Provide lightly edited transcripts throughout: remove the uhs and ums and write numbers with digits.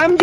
MG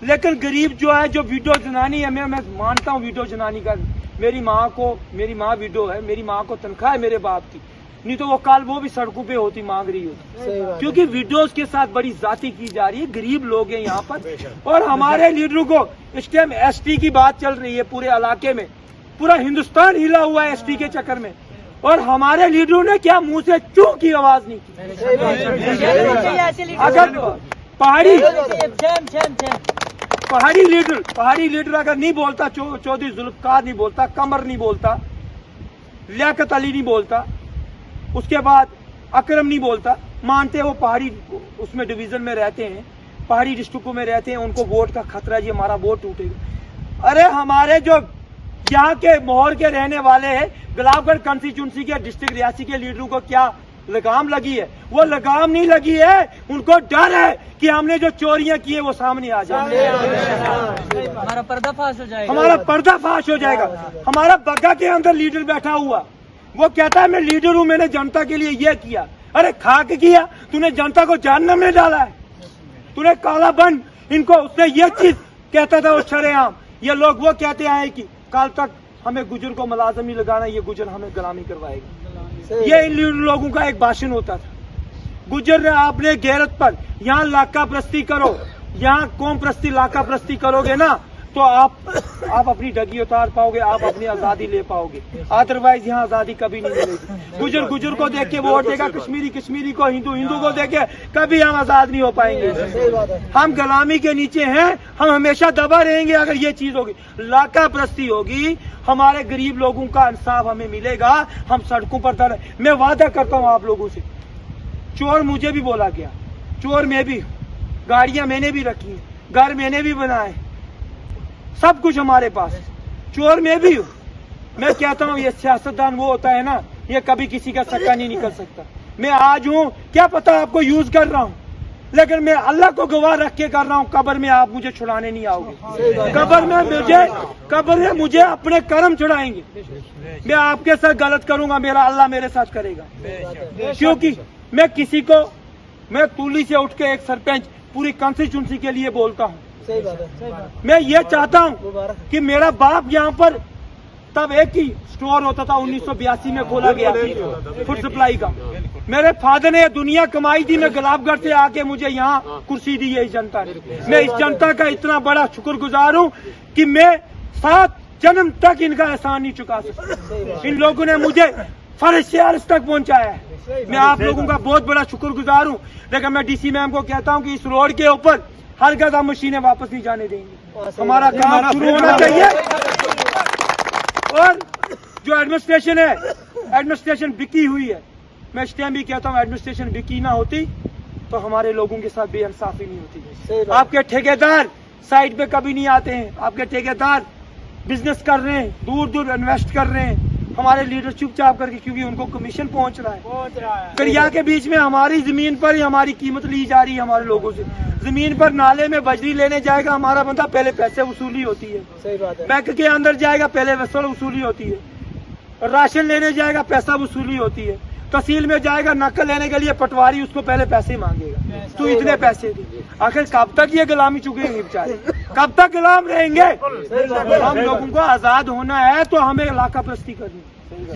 لیکن غریب جو ہے جو ویڈیو جنانی ہے، میں مانتا ہوں ویڈیو جنانی کا، میری ماں ویڈیو ہے، میری ماں کو تنخواہ ہے میرے باپ کی، نہیں تو وہ کل وہ بھی سڑکوں پہ ہوتی مانگ رہی ہوتی، کیونکہ ویڈیوز کے ساتھ بڑی ذاتی کی جا رہی ہے. غریب لوگ ہیں یہاں پر، اور ہمارے لیڈروں کو اس ٹائم ایس ٹی کی بات چل رہی ہے پورے علاقے میں، پورا ہندوستان ہلا ہوا ہے ایس ٹی کے چکر میں، اور ہمارے لیڈروں نے کیا منہ سے چوں کی آواز نہیں کی. اگر پہاڑی لیڈر اگر نہیں بولتا، چودھری ذوالفقار نہیں بولتا، قمر نہیں بولتا، لیاقت علی نہیں بولتا، اس کے بعد اکرم نہیں بولتا، مانتے وہ پہاڑی اس میں ڈویژن میں رہتے ہیں، پہاڑی ڈسٹرکٹوں میں رہتے ہیں، ان کو ووٹ کا خطرہ ہے، یہ ہمارا ووٹ ٹوٹے گا. ارے ہمارے جو یہاں کے مہور کے رہنے والے ہیں، گلاب گڑھ کنسٹیچوئنسی کے ڈسٹرکٹ ریاسی کے لیڈروں کو کیا لگام لگی ہے؟ وہ لگام نہیں لگی ہے، ان کو ڈر ہے کہ ہم نے جو چوریاں کی ہیں وہ سامنے آ جائیں، ہمارا پردہ فاش ہو جائے گا، ہمارا پردہ فاش ہو جائے گا. ہمارا بگا کے اندر لیڈر بیٹھا ہوا، وہ کہتا ہے میں لیڈر ہوں، میں نے جنتا کے لیے یہ کیا. ارے کھا کے کیا؟ تو نے جنتا کو جہنم میں ڈالا ہے. تو نے کالا بن ان کو، اس نے یہ چیز کہتا تھا وہ شرے عام، یہ لوگ وہ کہتے آئے کہ کل تک ہمیں گجر کو ملازم نہیں لگانا، یہ گجر ہمیں غلامی کروائے گا. یہ ان لوگوں کا ایک بھاشن ہوتا تھا. گجر نے آپ نے غیرت پر یہاں لاکا پرستی کرو، یہاں قوم پرستی لاکا پرستی کرو گے نا تو آپ اپنی ڈگی اتار پاؤ گے، آپ اپنی آزادی لے پاؤ گے، ادروائز یہاں آزادی کبھی نہیں ملے گی. گجر کو دیکھ کے ووٹ دے گا، کشمیری کو، ہندو کو دیکھ کے کبھی ہم آزاد نہیں ہو پائیں گے. ہم غلامی کے نیچے ہیں، ہم ہمیشہ دبا رہیں گے. اگر یہ چیز ہوگی، لاکا پرستی ہوگی، ہمارے غریب لوگوں کا انصاف ہمیں ملے گا، ہم سڑکوں پر میں وعدہ کرتا ہوں آپ لوگوں سے، چور مجھے بھی بولا گیا، چور میں بھی، گاڑیاں میں نے بھی رکھی ہیں، گھر میں نے بھی بنائے، سب کچھ ہمارے پاس، چور میں بھی ہوں. میں کہتا ہوں یہ سیاستدان وہ ہوتا ہے نا، یہ کبھی کسی کا سکا نہیں نکل سکتا. میں آج ہوں، کیا پتا آپ کو یوز کر رہا ہوں، لیکن میں اللہ کو گواہ رکھ کے کر رہا ہوں، قبر میں آپ مجھے چھڑانے نہیں آؤ گے. قبر میں مجھے اپنے کرم چھڑائیں گے. میں آپ کے ساتھ غلط کروں گا، میرا اللہ میرے ساتھ کرے گا، کیونکہ میں تولی سے اٹھ کے ایک سرپنچ پوری کنسٹیچوئنسی کے لیے بولتا ہوں. میں یہ چاہتا ہوں کہ میرا باپ یہاں پر تب ایک ہی سٹور ہوتا تھا، 1982 میں کھولا گیا فوڈ سپلائی کا. میرے فادر نے دنیا کمائی تھی، میں گلاب گڑھ سے آ کے مجھے یہاں کرسی دی ہے اس جنتا نے. میں اس جنتا کا اتنا بڑا شکر گزار ہوں کہ میں 7 جنم تک ان کا احسان نہیں چکا سکتا. ان لوگوں نے مجھے فرش سے عرش تک پہنچایا ہے. میں آپ لوگوں کا بہت بڑا شکر گزار ہوں. لیکن میں ڈی سی میم کو کہتا ہوں کہ اس روڈ کے اوپر ہرگز ہم مشینیں واپس نہیں جانے دیں گے، ہمارا کام شروع ہونا چاہیے. اور جو ایڈمنسٹریشن ہے، ایڈمنسٹریشن بکی ہوئی ہے. میں اس ٹائم بھی کہتا ہوں ایڈمنسٹریشن بکی نہ ہوتی تو ہمارے لوگوں کے ساتھ بے انصافی نہیں ہوتی. آپ کے ٹھیکیدار سائٹ پہ کبھی نہیں آتے ہیں، آپ کے ٹھیکیدار بزنس کر رہے ہیں، دور دور انویسٹ کر رہے ہیں. ہمارے لیڈر چپ چاپ کر کے، کیونکہ ان کو کمیشن پہنچ رہا ہے. دریا کے بیچ میں ہماری زمین پر ہی ہماری قیمت لی جا رہی ہے ہمارے لوگوں سے. زمین پر نالے میں بجری لینے جائے گا ہمارا بندہ، پہلے پیسے وصولی ہوتی ہے. بینک کے اندر جائے گا، پہلے وصولی ہوتی ہے. راشن لینے جائے گا، پیسہ وصولی ہوتی ہے. تحصیل میں جائے گا نقل لینے کے لیے، پٹواری اس کو پہلے پیسے مانگے گا، تو اتنے پیسے دے. آخر کب تک یہ غلامی چکیں گے بیچارے، کب تک غلام رہیں گے؟ ہم لوگوں کو آزاد ہونا ہے تو ہمیں علاقہ پرستی کرنی،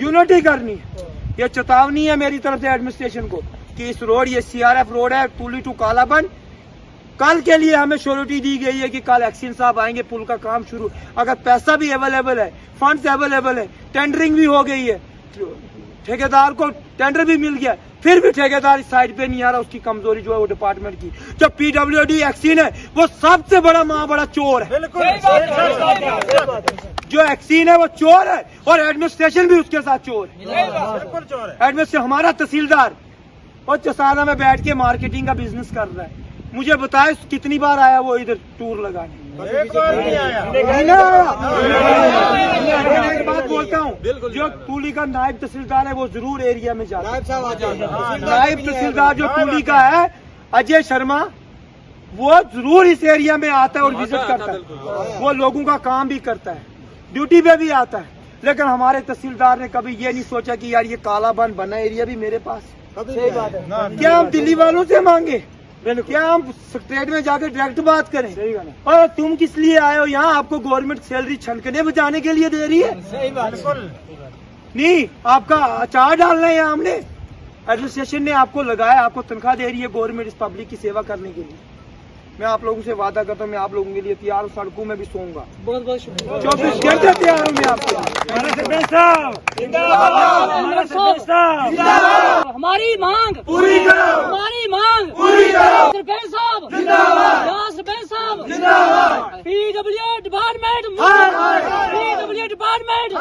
یونٹی کرنی ہے. یہ چیتاونی ہے میری طرف سے ایڈمنسٹریشن کو کہ اس روڈ، یہ CRF روڈ ہے تولی ٹو کالا بن، کل کے لیے ہمیں شیورٹی دی گئی ہے کہ کل ایکسین صاحب آئیں گے، پل کا کام شروع. اگر پیسہ بھی اویلیبل ہے، فنڈز اویلیبل ہے، ٹینڈرنگ بھی ہو گئی ہے، ٹھیکیدار کو ٹینڈر بھی مل گیا، پھر بھی ٹھیکیدار اس سائڈ پہ نہیں آ رہا. اس کی کمزوری جو ہے وہ ڈپارٹمنٹ کی. جو PWD ایکسین ہے وہ سب سے بڑا بڑا چور ہے. جو ایکسین ہے وہ چور ہے، اور ایڈمنسٹریشن بھی اس کے ساتھ چور ہے. ایڈمنسٹریشن ہمارا تحصیلدار اور چسانہ میں بیٹھ کے مارکیٹنگ کا بزنس کر رہا ہے. مجھے بتائے کتنی بار آیا وہ ادھر ٹور لگانے؟ ایک بات بولتا ہوں، جو تولی کا نائب تحصیلدار ہے وہ ضرور ایریا میں جاتا ہے. نائب تحصیلدار جو تولی کا ہے اجے شرما، وہ ضرور اس ایریا میں آتا ہے اور وزٹ کرتا ہے. وہ لوگوں کا کام بھی کرتا ہے، ڈیوٹی پہ بھی آتا ہے. لیکن ہمارے تحصیلدار نے کبھی یہ نہیں سوچا کہ یار یہ کالا بن بنا ایریا بھی میرے پاس. کیا ہم دلی والوں سے مانگے؟ کیا ہم سیکٹریٹ میں جا کے ڈائریکٹ بات کریں؟ اور تم کس لیے آئے ہو یہاں؟ آپ کو گورنمنٹ سیلری چھنکنے بجانے کے لیے دے رہی ہے؟ نہیں، آپ کا اچار ڈالنا ہے یہاں ہم نے؟ ایڈمنسٹریشن نے آپ کو لگایا، آپ کو تنخواہ دے رہی ہے گورنمنٹ اس پبلک کی سیوا کرنے کے لیے۔ میں آپ لوگوں سے وعدہ کرتا ہوں میں آپ لوگوں کے لیے تیار ہوں، سڑکوں میں بھی سوؤں گا، بہت بہت شکریہ 24 گھنٹے تیار ہوں میں آپ کے لیے۔ ہماری مانگ پوری کرو، ہماری مانگ پوری کرو، سرپنچ صاحب سرپنچ صاحب PW ڈپارٹمنٹ PW ڈپارٹمنٹ